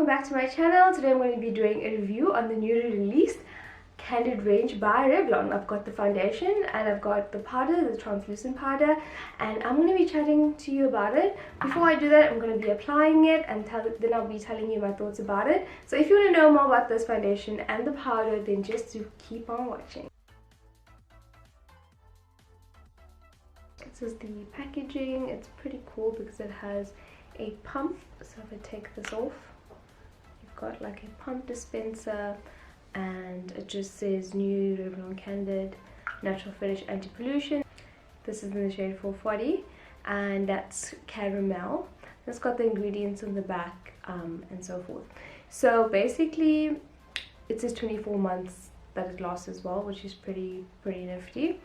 back to my channel. Today I'm going to be doing a review on the newly released Candid range by Revlon. I've got the foundation and I've got the powder, the translucent powder, and I'm going to be chatting to you about it. Before I do that, I'm going to be applying it and then I'll be telling you my thoughts about it. So if you want to know more about this foundation and the powder, then just to keep on watching. This is the packaging. It's pretty cool because it has a pump. So if I take this off, you've got like a pump dispenser, and it just says new Revlon Candid natural finish anti-pollution. This is in the shade 440 and that's caramel. It's got the ingredients in the back and so forth. So basically it says 24 months that it lasts as well, which is pretty nifty.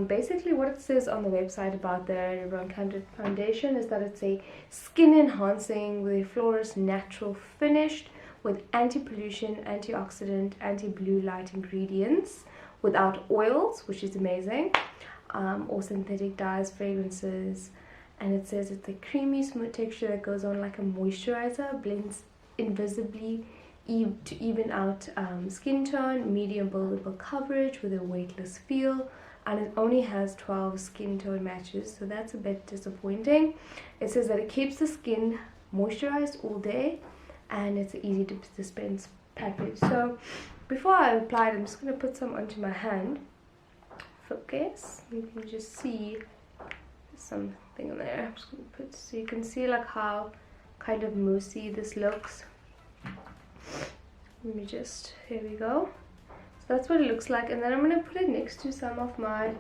Basically what it says on the website about the Revlon Candid foundation is that it's a skin enhancing with a flawless natural finish with anti-pollution, antioxidant, anti-blue light ingredients without oils, which is amazing, or synthetic dyes, fragrances. And it says it's a creamy smooth texture that goes on like a moisturizer, blends invisibly to even out skin tone, medium buildable coverage with a weightless feel, and it only has 12 skin tone matches, so that's a bit disappointing. It says that it keeps the skin moisturized all day and it's an easy to dispense package. So before I apply it, I'm just going to put some onto my hand. Focus, you can just see something in there. I'm just going to put so you can see like how kind of moussey this looks. Let me just, here we go. So that's what it looks like, and then I'm going to put it next to some of my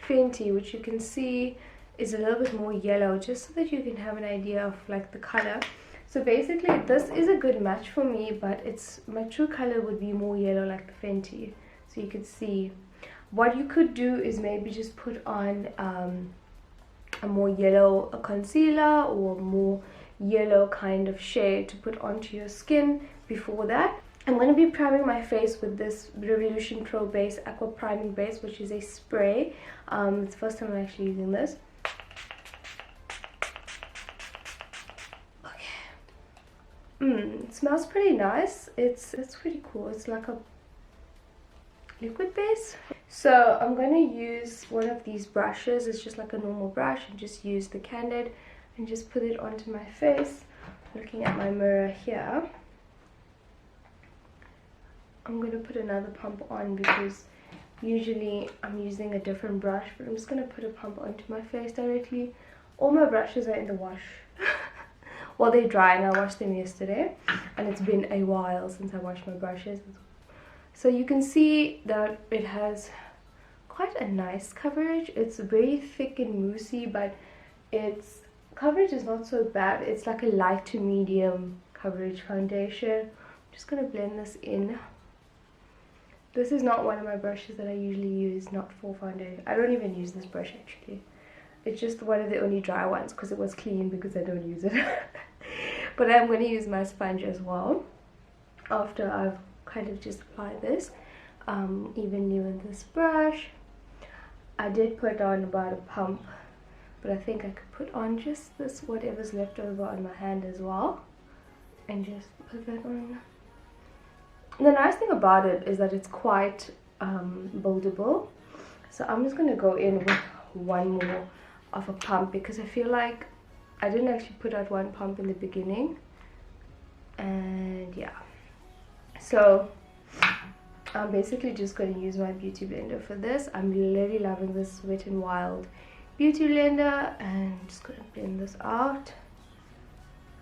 Fenty, which you can see is a little bit more yellow, just so that you can have an idea of like the color. So basically this is a good match for me, but my true color would be more yellow like the Fenty. So you could see what you could do is maybe just put on a more yellow concealer or more yellow kind of shade to put onto your skin before that. I'm going to be priming my face with this Revolution Pro Base Aqua Priming Base, which is a spray. It's the first time I'm actually using this. It smells pretty nice. It's pretty cool. It's like a liquid base. So I'm going to use one of these brushes. It's just like a normal brush, and just use the Candid and just put it onto my face. Looking at my mirror here, I'm going to put another pump on because usually I'm using a different brush, but I'm just going to put a pump onto my face directly. All my brushes are in the wash. Well, they dry and I washed them yesterday, and it's been a while since I washed my brushes. So you can see that it has quite a nice coverage. It's very thick and moussey, but its coverage is not so bad. It's like a light to medium coverage foundation. I'm just going to blend this in. This is not one of my brushes that I usually use, not for foundation. I don't even use this brush actually. It's just one of the only dry ones because it was clean, because I don't use it. But I'm going to use my sponge as well after I've kind of just applied this evenly with this brush. I did put on about a pump, but I think I could put on just this, whatever's left over on my hand as well, and just put that on. The nice thing about it is that it's quite buildable, so I'm just going to go in with one more of a pump because I feel like I didn't actually put out one pump in the beginning. And yeah, so I'm basically just going to use my beauty blender for this. I'm really loving this Wet n Wild beauty blender, and I'm just going to blend this out.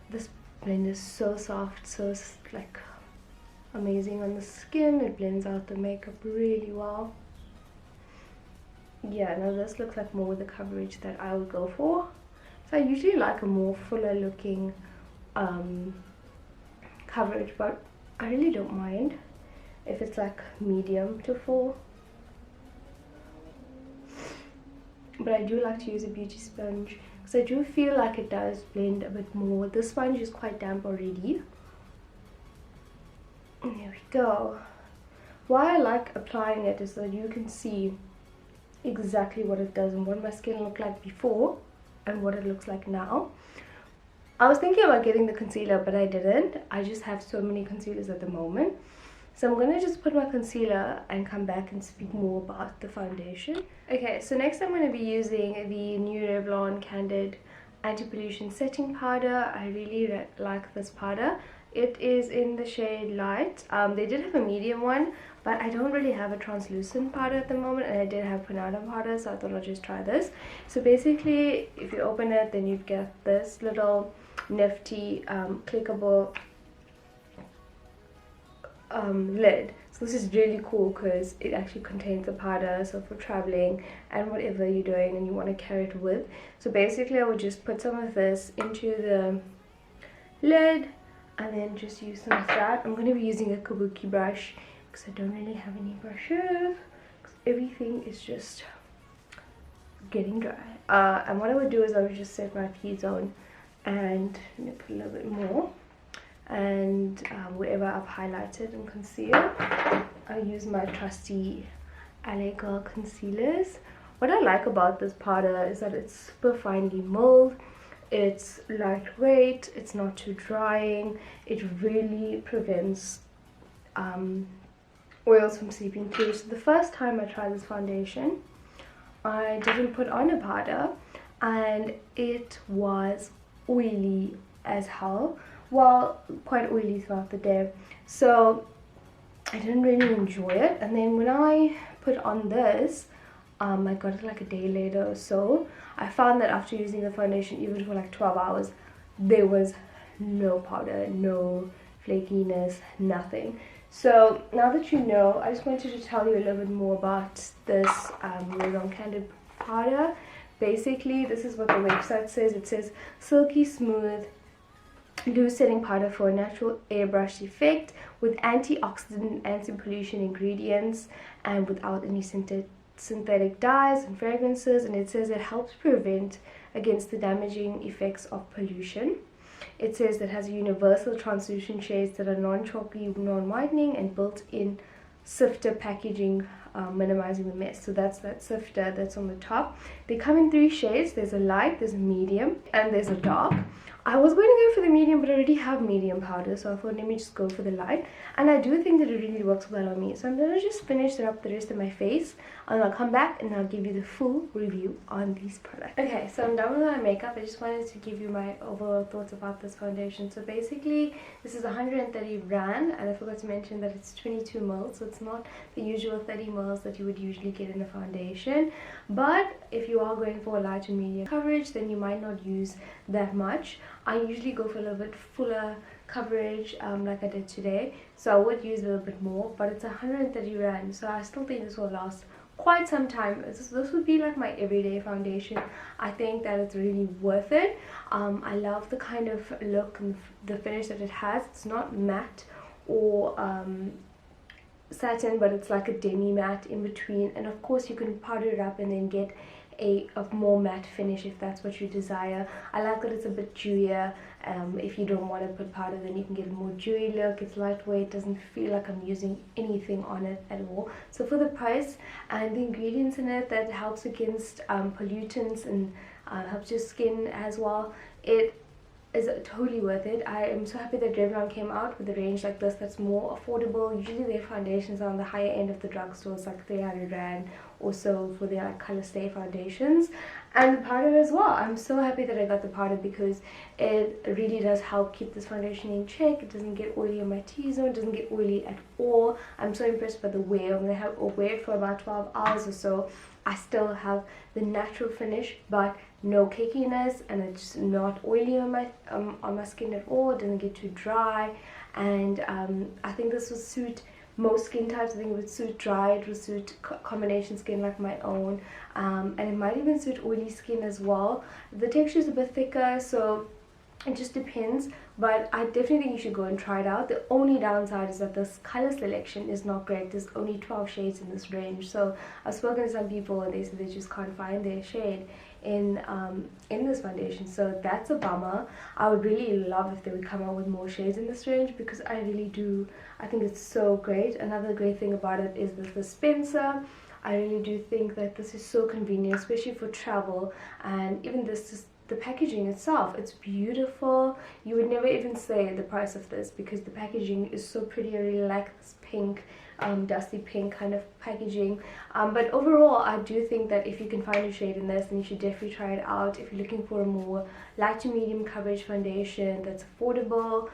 This blender is so soft, so like amazing on the skin. It blends out the makeup really well. Yeah, now this looks like more the coverage that I would go for. So I usually like a more fuller looking coverage, but I really don't mind if it's like medium to full. But I do like to use a beauty sponge because I do feel like it does blend a bit more. This sponge is quite damp already. And there we go. Why I like applying it is that you can see exactly what it does and what my skin looked like before and what it looks like now. I was thinking about getting the concealer, but I didn't. I just have so many concealers at the moment. So I'm going to just put my concealer and come back and speak more about the foundation. Okay, so next I'm going to be using the new Revlon Candid Anti-Pollution Setting Powder. I really like this powder. It is in the shade Light. They did have a medium one, but I don't really have a translucent powder at the moment, and I did have Panada powder, so I thought I'll just try this. So basically, if you open it, then you'd get this little nifty clickable lid. So this is really cool because it actually contains the powder, so for traveling and whatever you're doing and you want to carry it with. So basically I would just put some of this into the lid and then just use some of that. I'm going to be using a kabuki brush because I don't really have any brushes because everything is just getting dry. And what I would do is I would just set my T-zone and put a little bit more, and wherever I've highlighted and concealed, I use my trusty LA Girl concealers. What I like about this powder is that it's super finely milled, it's lightweight, it's not too drying, it really prevents oils from seeping through. So the first time I tried this foundation, I didn't put on a powder and it was oily as hell. Well, quite oily throughout the day, so I didn't really enjoy it. And then when I put on this, I got it like a day later or so. I found that after using the foundation, even for like 12 hours, there was no powder, no flakiness, nothing. So now that you know, I just wanted to tell you a little bit more about this Revlon Candid powder. Basically, this is what the website says. It says silky smooth loose setting powder for a natural airbrush effect with antioxidant, anti-pollution ingredients, and without any synthetic dyes and fragrances. And it says it helps prevent against the damaging effects of pollution. It says that it has universal translucent shades that are non-chalky, non-whitening, and built-in sifter packaging, minimizing the mess. So that's that sifter that's on the top. They come in 3 shades. There's a light, there's a medium, and there's a dark. I was going to go for the medium, but I already have medium powder, so I thought let me just go for the light. And I do think that it really works well on me, so I'm going to just finish up the rest of my face, and I'll come back and I'll give you the full review on these products. Okay, so I'm done with my makeup. I just wanted to give you my overall thoughts about this foundation. So basically, this is 130 rand, and I forgot to mention that it's 22 ml, so it's not the usual 30 ml that you would usually get in a foundation. But if you are going for a light and medium coverage, then you might not use that much. I usually go for a little bit fuller coverage, like I did today, so I would use a little bit more, but it's 130 rand, so I still think this will last quite some time. This would be like my everyday foundation. I think that it's really worth it. I love the kind of look and the finish that it has. It's not matte or satin, but it's like a demi matte in between, and of course you can powder it up and then get a more matte finish if that's what you desire. I like that it's a bit dewier. If you don't want to put powder, then you can get a more dewy look. It's lightweight, doesn't feel like I'm using anything on it at all. So for the price and the ingredients in it that helps against pollutants and helps your skin as well, it is totally worth it. I am so happy that Revlon came out with a range like this that's more affordable. Usually their foundations are on the higher end of the drugstores, like 300 rand or so for their color stay foundations. And the powder as well. I'm so happy that I got the powder because it really does help keep this foundation in check. It doesn't get oily on my T-zone, it doesn't get oily at all. I'm so impressed by the wear. I'm going to wear it for about 12 hours or so. I still have the natural finish, but no cakiness, and it's not oily on my skin at all. It doesn't get too dry, and I think this will suit most skin types. I think it would suit dry, it would suit combination skin like my own, and it might even suit oily skin as well. The texture is a bit thicker, so it just depends, but I definitely think you should go and try it out. The only downside is that this color selection is not great. There's only 12 shades in this range, so I've spoken to some people and they said they just can't find their shade in this foundation, so that's a bummer. I would really love if they would come out with more shades in this range, because I think it's so great. Another great thing about it is the dispenser. I really do think that this is so convenient, especially for travel, and even this the packaging itself, it's beautiful. You would never even say the price of this because the packaging is so pretty. I really like this pink, dusty pink kind of packaging. But overall, I do think that if you can find a shade in this, then you should definitely try it out. If you're looking for a more light to medium coverage foundation that's affordable,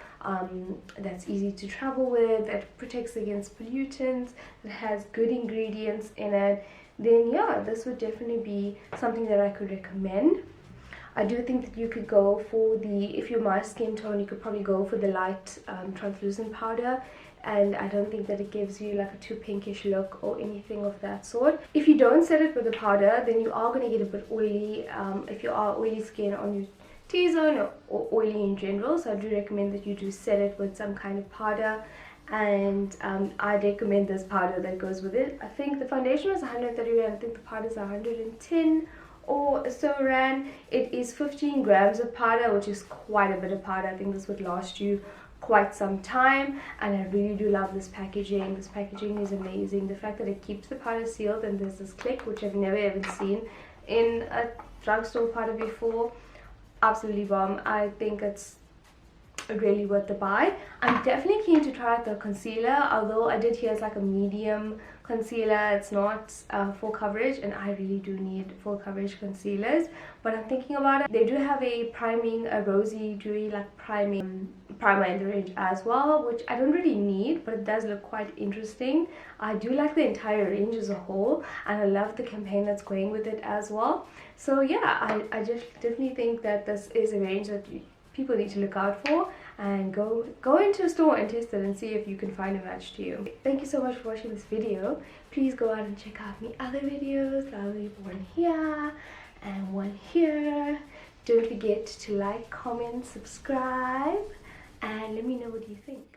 that's easy to travel with, that protects against pollutants, that has good ingredients in it, then yeah, this would definitely be something that I could recommend. I do think that you could go for the, if you're my skin tone, you could probably go for the light translucent powder, and I don't think that it gives you like a too pinkish look or anything of that sort. If you don't set it with the powder, then you are going to get a bit oily if you are oily skin on your T-zone or oily in general. So I do recommend that you do set it with some kind of powder, and I recommend this powder that goes with it. I think the foundation was 130 rand, I think the powder is 110 or so rand. It is 15 grams of powder, which is quite a bit of powder. I think this would last you quite some time, and I really do love this packaging. This packaging is amazing. The fact that it keeps the powder sealed, and there's this click, which I've never ever seen in a drugstore powder before. Absolutely bomb. I think it's really worth the buy. I'm definitely keen to try out the concealer, although I did hear it's like a medium concealer. It's not full coverage, and I really do need full coverage concealers, but I'm thinking about it. They do have a priming, a rosy dewy like priming primer in the range as well, which I don't really need, but it does look quite interesting. I do like the entire range as a whole, and I love the campaign that's going with it as well. So yeah, I just definitely think that this is a range that people need to look out for, and go into a store and test it and see if you can find a match to you. Thank you so much for watching this video. Please go out and check out my other videos. I'll leave one here and one here. Don't forget to like, comment, subscribe, and let me know what you think.